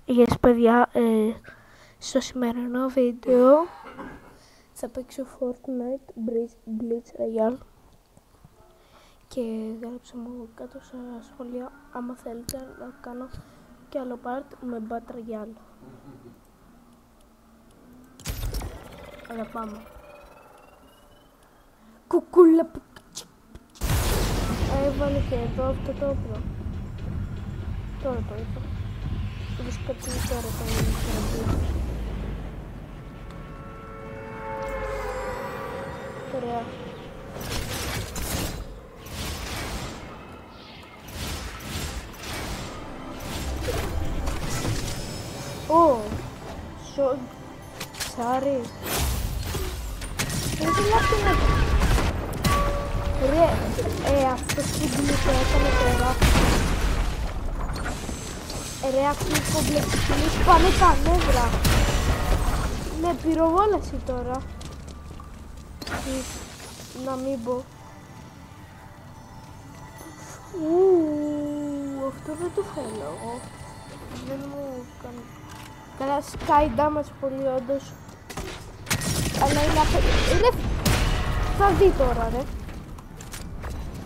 Γεια σας παιδιά, στο σημερινό βίντεο θα παίξω Fortnite Blitz Royale και γράψτε μου κάτω στα σχόλια άμα θέλετε να κάνω και άλλο part με Battle Royale. Έλα πάμε. Κουκούλα. Έβαλε και εδώ αυτό το όπλο. Τώρα το είπα. Βρίσκεται τώρα το ίδιο. Ωραία. Ω, sorry. Δεν λάθη να το. Ρε, αυτός που μπλήκε έκανε τώρα. Ρε, αυτοί οι κομπλεξικοί πάνε τα νεύρα. Ναι, πυροβόλαση τώρα. Να μην πω. Αυτό δεν το θέλω εγώ. Δεν μου κάνει. Καλά, sky damage πολύ όντως. Αλλά είναι θα δει τώρα ρε.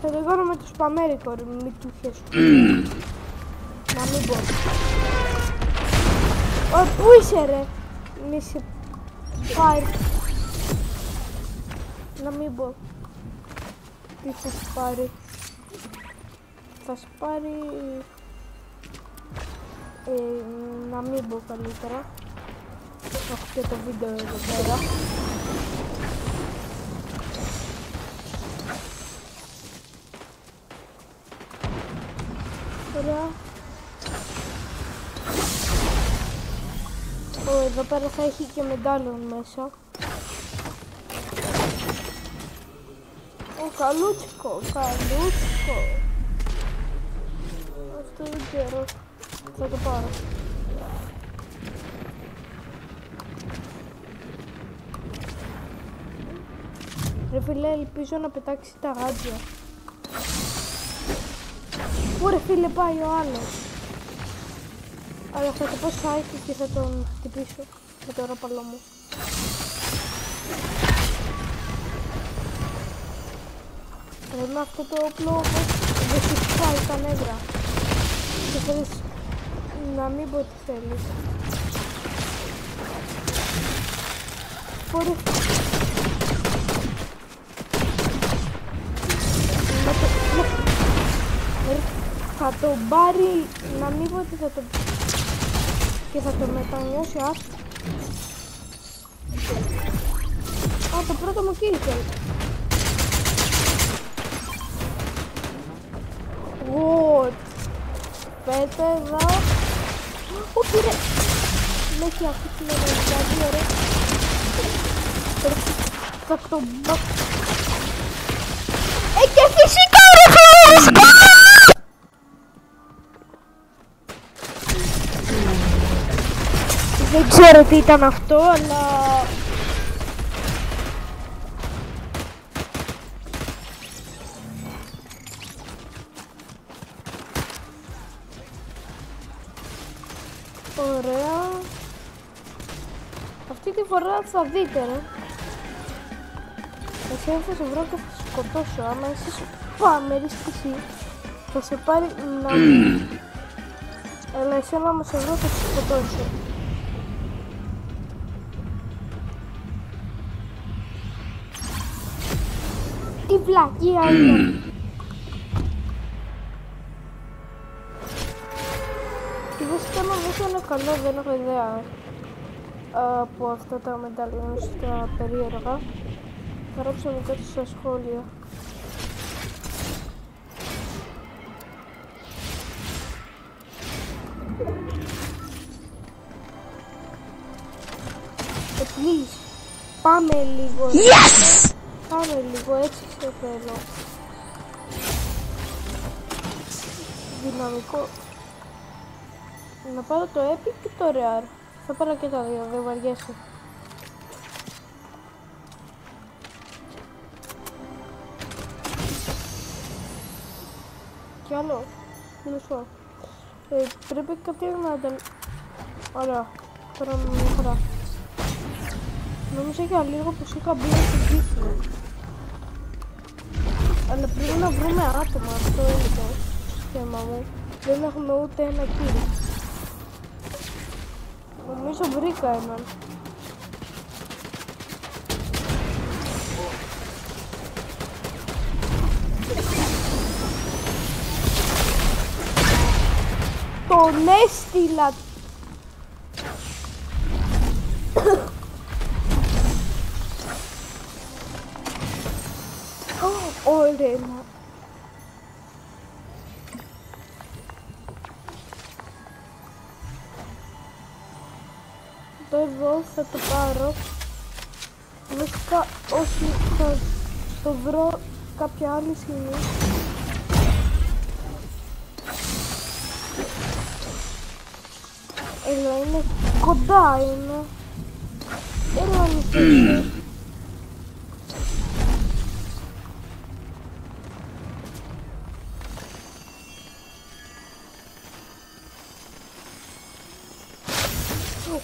Θα το κάνω με το σπαμέρικο ρε, μη του χέσου. Να μην πω. Πού είσαι ρε. Μη σε πάρει. Να μην πω. Τι θα σου πάρει. Θα σου πάρει. Να μην πω καλύτερα. Έχω και το βίντεο εδώ πέρα. Ωραία. Εδώ πέρα θα έχει και μετάλλων μέσα. Καλούτσικο, καλούτσικο. Αυτό δεν ξέρω. Θα το πάρω. Ρε φίλε, ελπίζω να πετάξει τα γάντια. Πού ρε φίλε πάει ο άλλος. Αλλά θα το πω σάικη και θα τον χτυπήσω με το ραπαλό μου. Ρε με αυτό το όπλο όμως δεν σου πάει τα νεύρα. Και θέλεις να μην πω τι θέλεις. Ωραία. Θα το πάρει, να μην πω ότι θα το και θα το μετανιώσει άσχημα. Α, το πρώτο μου kill θέλει. What? Πέτε εδώ. Όχι ρε. Με έχει αφήσει με το ρε. Θα το μπω. Και φυσικά ρε φίλες. Δεν ξέρω τι ήταν αυτό, αλλά... Ωραία. Αυτή τη φορά θα δείτε ρε. Εσύ θα σε βρω και θα σε σκοτώσω. Άμα εσύ σπάμερης και εσύ θα σε πάρει να... Αλλά εσύ άμα σε βρω θα σε σκοτώσω. Τι βλακεία είναι. Και βασικά άμα δεν είναι καλό, δεν έχω ιδέα από αυτά τα μετάλλια στα περίεργα. Γράψτε μου κάτι στα σχόλια. Please, πάμε λίγο. Yes! Πάμε λίγο, έτσι σε θέλω. Δυναμικό. Να πάρω το Epic και το Rare. Θα πάρω και τα δύο, δεν βαριέσαι. Κι άλλο. Πρέπει κάτι να Ωραία, τώρα με μια χαρά. Νόμιζα για λίγο πως είχα μπει στην κύκλο. Αλλά πρέπει να βρούμε άτομα, αυτό είναι το θέμα μου. Δεν έχουμε ούτε ένα kill. Νομίζω βρήκα έναν. Τον έστειλα. Ωραία. Το εδώ θα το πάρω. Βασικά όχι, θα το βρω κάποια άλλη στιγμή. Έλα, είναι κοντά είναι. Έλα, είναι.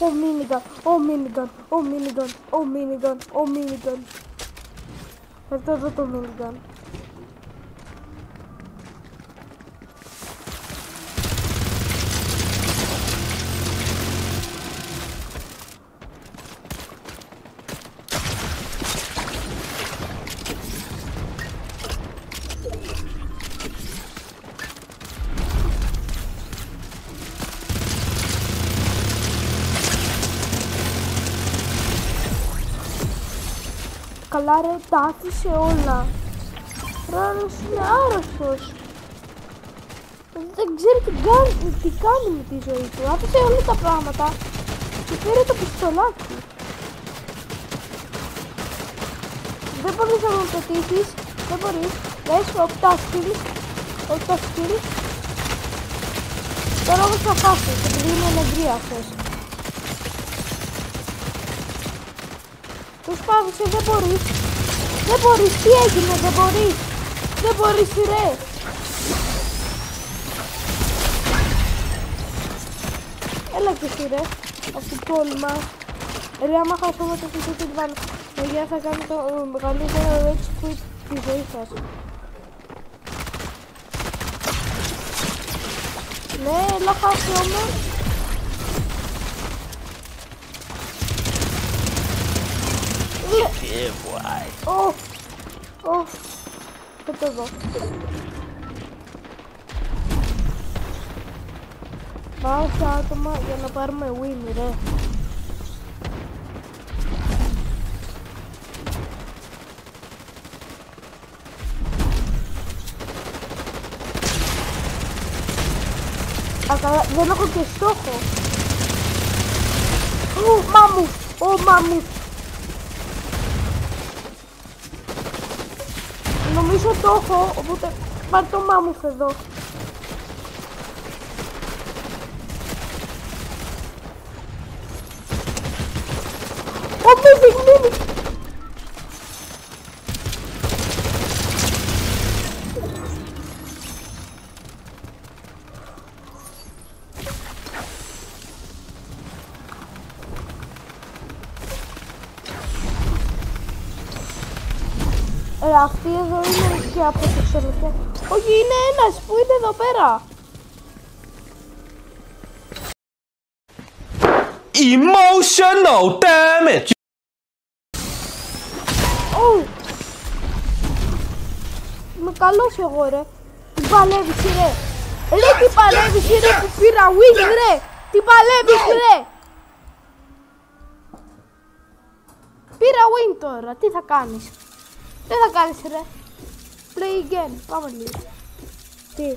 Oh minigun, oh minigun, oh minigun, oh minigun, oh minigun. Αυτό εδώ το minigun. Καλά ρε, τα άφησε όλα. Ρε, είναι άρρωστος. Δεν ξέρει τι κάνει με τη ζωή του. Άφησε όλα τα πράγματα και πήρε το πιστολάκι. Δεν μπορείς να μου πετύχεις. Δεν μπορείς. Λες, οπτά skills. Τώρα όμως θα χάσεις, επειδή είναι νευρία αυτός. Τους πάγωσε, δεν μπορείς. Δεν μπορείς, τι έγινε, δεν μπορείς. Δεν μπορείς, ρε. Έλα και εσύ, ρε. Αυτό το τόλμα. Ρε, άμα χάσουμε το φυσικό την πάνω. Παιδιά, θα κάνει το μεγαλύτερο rage quit της ζωής σας. Ναι, έλα χάσει όμως. Θα το δω. Πάω σε άτομα για να πάρουμε win, ρε. Δεν έχω και στόχο. Μάμου. Νομίζω το έχω, οπότε πάρ' το μάμουθ εδώ. Μείνει. Αυτή εδώ είναι και από το ξενοτέ. Όχι, είναι ένας που είναι εδώ πέρα. Emotional damage. Είμαι καλός εγώ, ρε. Τι παλεύεις, ρε. Ρε, τι παλεύεις, ρε, που πήρα win, ρε. Τι παλεύεις, ρε. Πήρα win τώρα, τι θα κάνεις. Δεν θα κάνεις, ρε. Play again, πάμε λίγο. Τι.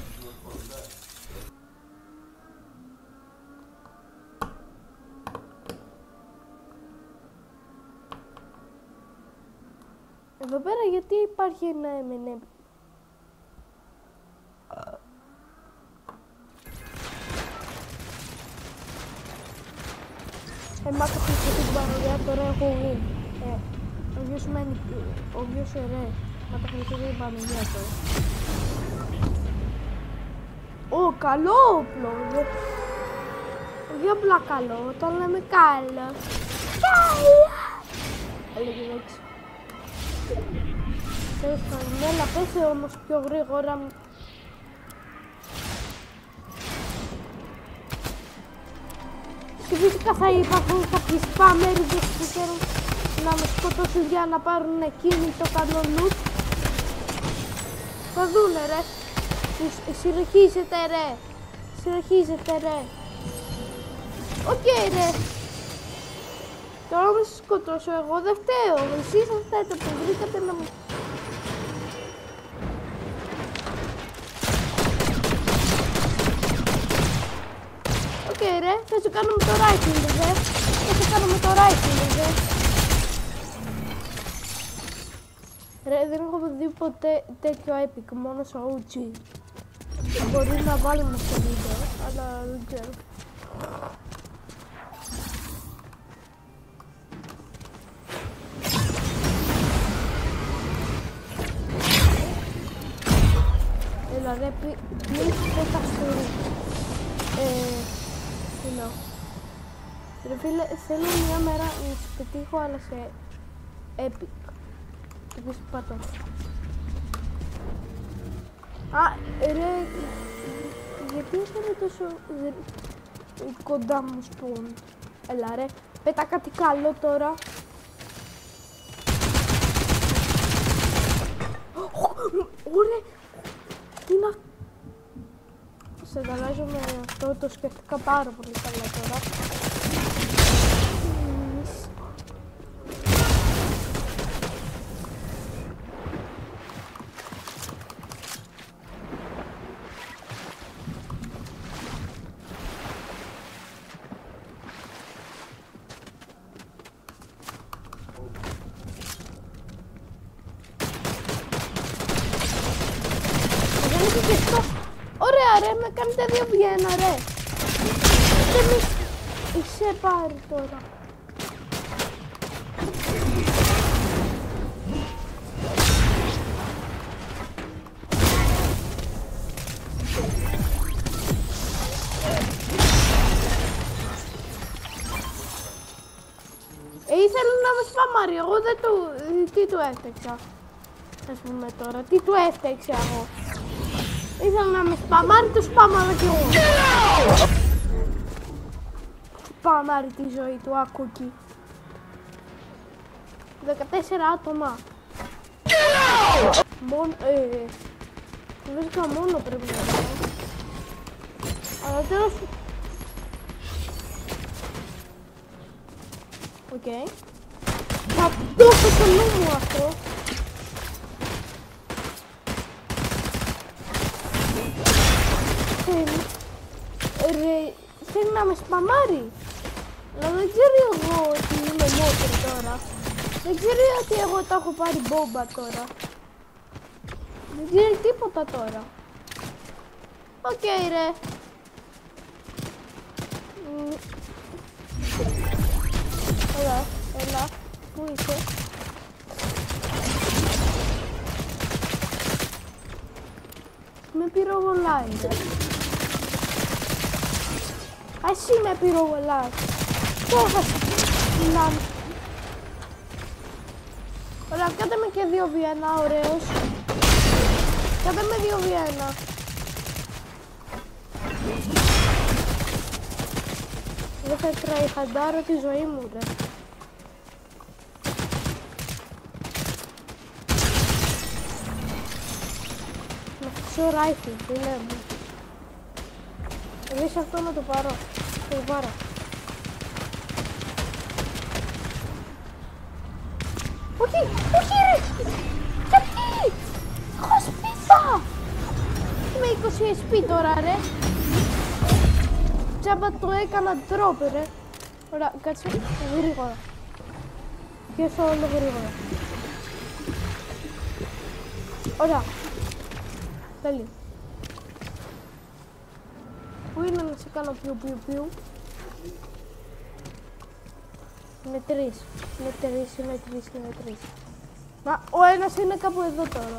Εδώ πέρα γιατί υπάρχει ένα M&M. Εμάς το χρησιμοποιεί την παρολιά, τώρα έχω win. Ο γιος ρε. Μα το χρησιμοποιεί την παρολιά τώρα. Καλό όπλο. πιο μπλακαλό, το λέμε καλό. Καλό! Έλεγε έτσι. Τέλος πάντων, έλα πέσε όμως πιο γρήγορα. Και φυσικά θα υπάρχουν κάποιοι σπάμεριδες που θέλουν να με σκοτώσουν για να πάρουν εκείνοι το καλό loot. Θα δούνε ρε. Συνεχίζετε ρε. Συνεχίζετε ρε. Οκ ρε. Τώρα να σας σκοτώσω εγώ δεν φταίω. Εσείς θα φταίτε που βρήκατε να μου... Οκ ρε. Θα σου κάνουμε το rifling ρε. Θα σου κάνουμε το rifling ρε. Ρε, δεν έχω δει ποτέ τέτοιο epic, μόνο στο OG. Μπορεί να βάλουμε στο βίντεο, αλλά δεν ξέρω. Έλα ρε, please δεν τα στουρί. Τι ρε φίλε, θέλω μια μέρα να σου πετύχω, αλλά σε epic. Και πίσω πατώ. Α, ρε, γιατί έφερε τόσο κοντά μου σπον. Έλα ρε, πέτα κάτι καλό τώρα. Ωραία, τι να... Σε ταλάζω με αυτό, το σκέφτηκα πάρα πολύ καλά τώρα. Ωραία ρε, με κάνετε 2v1 ρε. Δεν με... Είσαι πάρει τώρα. Ήθελα να με σπαμάρει, εγώ δεν του... Τι του έφτιαξα. Ας πούμε τώρα, τι του έφτιαξα εγώ. Ήθελα να με σπαμάρει, το σπαμάρα κι εγώ. Σπαμάρει τη ζωή του, άκου εκεί. 14 άτομα. Μόνο, βρίσκα μόνο πρέπει να κάνω. Αλλά τέλος... Οκ. Θα το έχω στο νου μου αυτό. Ρε, θέλει να με σπαμάρει. Αλλά δεν ξέρει εγώ ότι είμαι μότρη τώρα. Δεν ξέρει ότι εγώ τα έχω πάρει μπόμπα τώρα. Δεν ξέρει τίποτα τώρα. Οκ ρε. Έλα, έλα. Πού είσαι? Με πυροβολάει ρε. Εσύ με πυροβολάς. Το έχασα. Ωραία, κάτε με και 2v1, ωραίος. Κάτε με 2v1. Δεν θα τραϊχαντάρω τη ζωή μου, ρε. Με χτίσω ράιφι, φίλε μου. Εμείς αυτό να το πάρω. Θα το πάρω. Όχι, όχι ρε! Γιατί! Έχω σπίθα! Είμαι 20 SP τώρα ρε. Τσάμπα το έκανα drop ρε. Ωραία, κάτσε γρήγορα. Και θα όλο γρήγορα. Ωραία. Τέλειο. Πού είναι να σε κάνω πιου. Είναι τρεις. Είναι τρεις. Μα ο ένας είναι κάπου εδώ τώρα.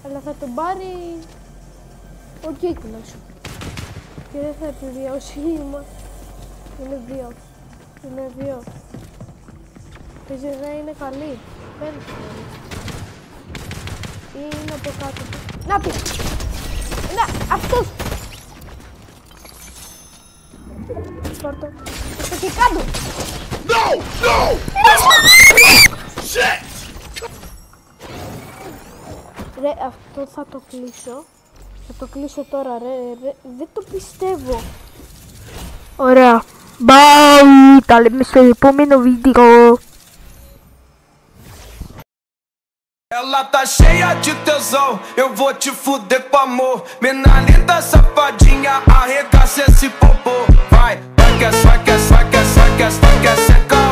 Αλλά θα τον πάρει ο κύκλος και δεν θα επιβιώσει. Είναι δύο. Παίζει να είναι καλή. Φαίνεται καλή. Ή είναι από κάτω. Να πει! Να, αυτός! Πάρτο. Αυτό και κάτω! No! No! Shit! Ρε, αυτό θα το κλείσω. Θα το κλείσω τώρα, ρε. Δεν το πιστεύω. Ωραία. Bye! Τα λέμε στο επόμενο βίντεο. Ela tá cheia de tesão, eu vou te fuder com amor. Mina linda, safadinha, arregaça esse popô. Vai, vai que é, vai que é, vai que é, vai que é, vai que é,